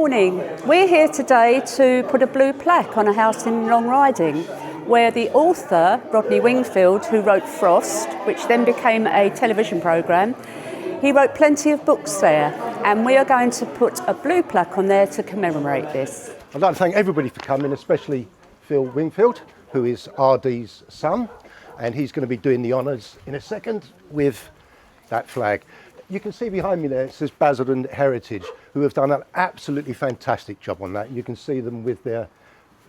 morning. We're here today to put a blue plaque on a house in Long Riding, where the author, Rodney Wingfield, who wrote Frost, which then became a television programme, he wrote plenty of books there, and we are going to put a blue plaque on there to commemorate this. I'd like to thank everybody for coming, especially Phil Wingfield, who is R.D.'s son, and he's going to be doing the honours in a second with that flag. You can see behind me there, it says Basildon Heritage, who have done an absolutely fantastic job on that. You can see them with their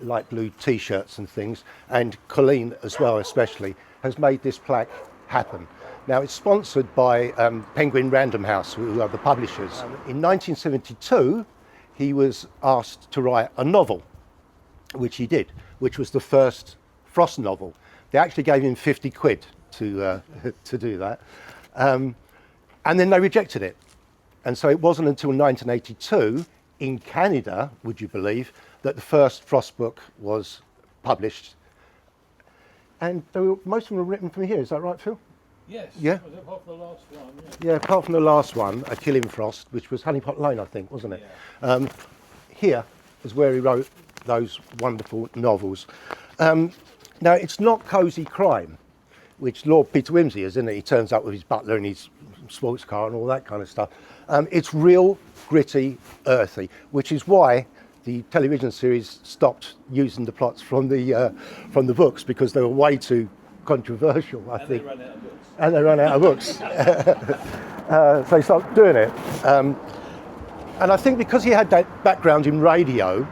light blue t-shirts and things, and Colleen as well especially has made this plaque happen. Now it's sponsored by Penguin Random House, who are the publishers. In 1972 he was asked to write a novel, which he did, which was the first Frost novel. They actually gave him 50 quid to do that. And then they rejected it. And so it wasn't until 1982 in Canada, would you believe, that the first Frost book was published. And most of them were written from here, is that right, Phil? Yes, yeah? Apart from the last one. Yeah, apart from the last one, A Killing Frost, which was Honeypot Lane, I think, wasn't it? Yeah. Here is where he wrote those wonderful novels. Now, it's not cosy crime, which Lord Peter Wimsey is, isn't it? He turns up with his butler and his sports car and all that kind of stuff. It's real, gritty, earthy, which is why the television series stopped using the plots from the books, because they were way too controversial, I think. And they ran out of books. So they stopped doing it. And I think because he had that background in radio,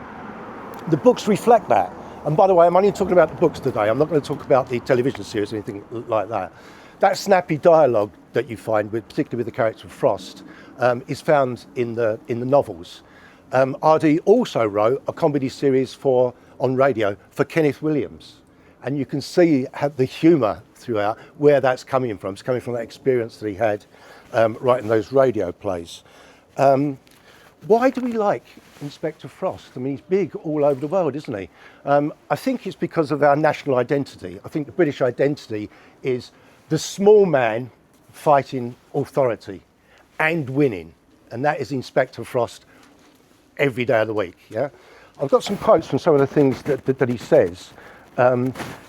the books reflect that. And by the way, I'm only talking about the books today. I'm not going to talk about the television series or anything like that. That snappy dialogue that you find, particularly with the character of Frost, is found in the novels. R.D. also wrote a comedy series on radio for Kenneth Williams. And you can see the humour throughout, where that's coming from. It's coming from that experience that he had writing those radio plays. Why do we like Inspector Frost? I mean, he's big all over the world, isn't he? I think it's because of our national identity. I think the British identity is the small man fighting authority and winning. And that is Inspector Frost every day of the week, yeah? I've got some quotes from some of the things that he says,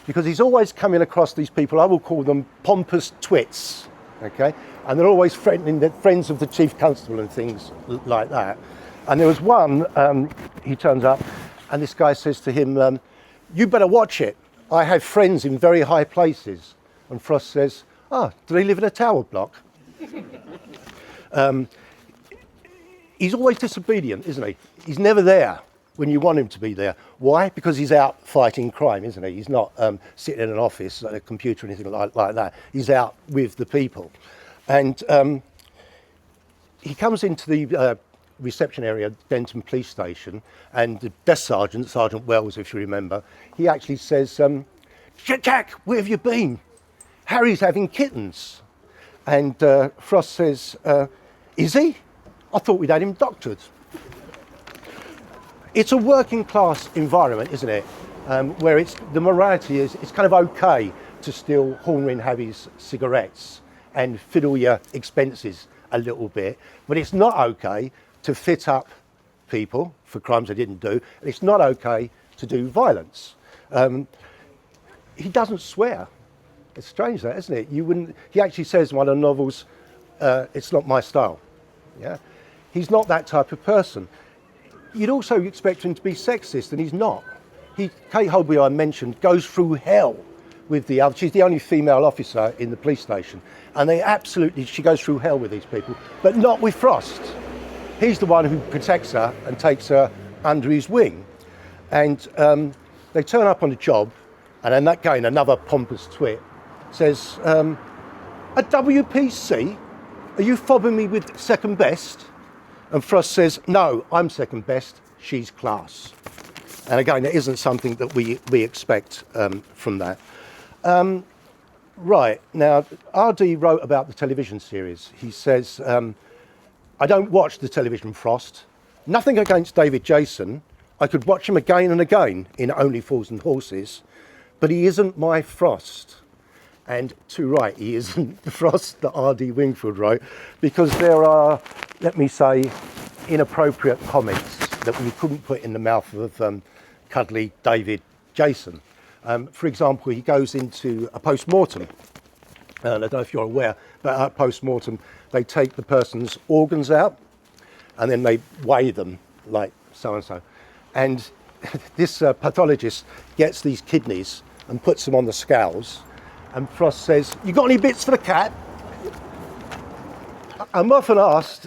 because he's always coming across these people, I will call them pompous twits, okay? And they're always friends of the chief constable and things like that. And there was one, he turns up, and this guy says to him, you better watch it. I have friends in very high places. And Frost says, do they live in a tower block? He's always disobedient, isn't he? He's never there when you want him to be there. Why? Because he's out fighting crime, isn't he? He's not sitting in an office at a computer or anything like that. He's out with the people. And he comes into the reception area at Denton Police Station, and the desk sergeant, Sergeant Wells, if you remember, he actually says, Jack, where have you been? Harry's having kittens. And Frost says, is he? I thought we'd had him doctored. It's a working class environment, isn't it? Where the morality is, it's kind of okay to steal Hornrin Habby's cigarettes and fiddle your expenses a little bit, but it's not okay to fit up people for crimes they didn't do, and it's not okay to do violence. He doesn't swear. It's strange that, isn't it? He actually says in one of the novels, it's not my style. Yeah, he's not that type of person. You'd also expect him to be sexist, and he's not. Kate Holby, I mentioned, goes through hell with the other. She's the only female officer in the police station, and she goes through hell with these people, but not with Frost. He's the one who protects her and takes her under his wing. And they turn up on the job, and then again, another pompous twit says, a WPC? Are you fobbing me with second best? And Frost says, no, I'm second best, she's class. And again, it isn't something that we expect from that. Right, now, R.D. wrote about the television series. He says, I don't watch the television Frost. Nothing against David Jason. I could watch him again and again in Only Fools and Horses, but he isn't my Frost. And to right, he isn't the Frost that R.D. Wingfield wrote, because there are, let me say, inappropriate comments that you couldn't put in the mouth of cuddly David Jason. For example, he goes into a post-mortem. And I don't know if you're aware, but at post-mortem, they take the person's organs out and then they weigh them like so-and-so. And this pathologist gets these kidneys and puts them on the scales. And Frost says, "You got any bits for the cat?" I'm often asked,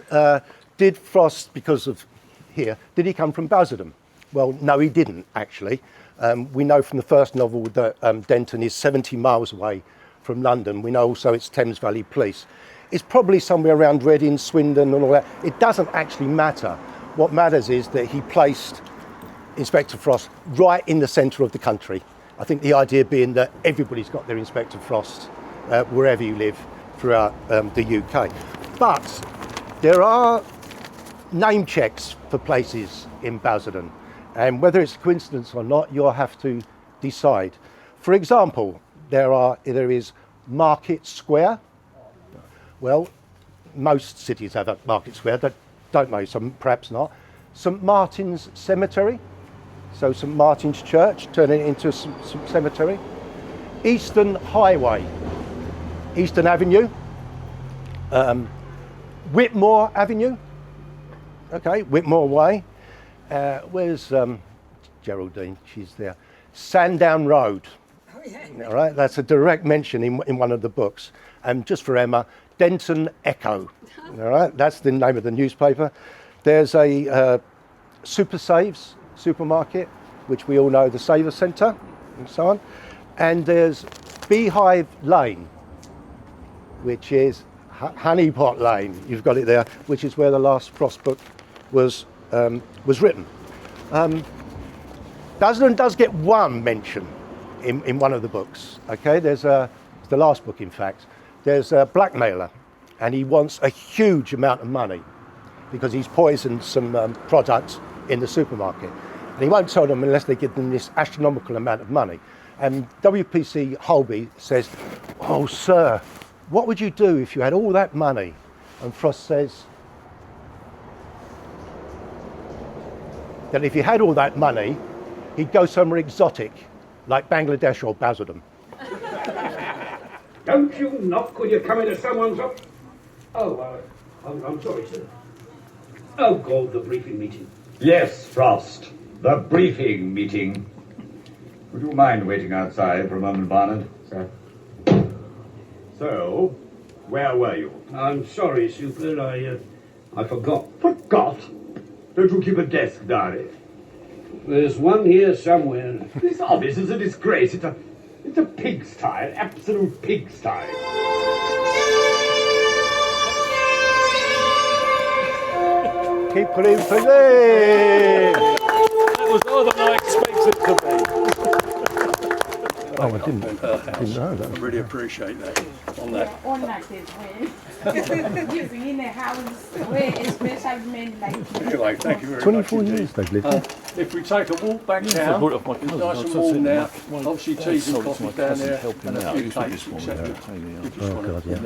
did Frost, because of here, did he come from Basildon? Well, no, he didn't, actually. We know from the first novel that Denton is 70 miles away from London. We know also it's Thames Valley Police. It's probably somewhere around Reading, Swindon and all that. It doesn't actually matter. What matters is that he placed Inspector Frost right in the centre of the country. I think the idea being that everybody's got their Inspector Frost wherever you live throughout the UK. But there are name checks for places in Basildon, and whether it's a coincidence or not, you'll have to decide. For example, there is Market Square. Well, most cities have a Market Square, don't know, some perhaps not. St Martin's Cemetery, so St Martin's Church, turning it into a cemetery. Eastern Highway, Eastern Avenue. Whitmore Avenue, okay, Whitmore Way. Where's Geraldine? She's there. Sandown Road. Oh, yeah. All right, that's a direct mention in one of the books. And just for Emma, Denton Echo. All right, that's the name of the newspaper. There's a Super Saves supermarket, which we all know, the Saver Centre, and so on. And there's Beehive Lane, which is Honeypot Lane, you've got it there, which is where the last Frost book was written. Basildon does get one mention in one of the books. Okay, it's the last book, in fact. There's a blackmailer, and he wants a huge amount of money because he's poisoned some products in the supermarket, and he won't tell them unless they give them this astronomical amount of money. And WPC Holby says, "Oh, sir, what would you do if you had all that money?" And Frost says that if he had all that money, he'd go somewhere exotic, like Bangladesh or Basildon. Don't you knock when you're coming to someone's up. Oh, I'm sorry, sir. Oh, God, the briefing meeting. Yes, Frost, the briefing meeting. Would you mind waiting outside for a moment, Barnard, sir? So, where were you? I'm sorry, Super, I forgot. Forgot? Don't you keep a desk diary? There's one here somewhere. This office is a disgrace. It's a pigsty, an absolute pigsty. Keep putting for me. That was more than I expected to be. Oh, I didn't know that. I really appreciate that. On that. In the house where a special men like Anyway, thank you very 24 much. years they've lived here. If we take a walk back down, it's nice and warm now. Obviously, teas and coffee down there, and a few cakes, etc. Oh, God, yeah.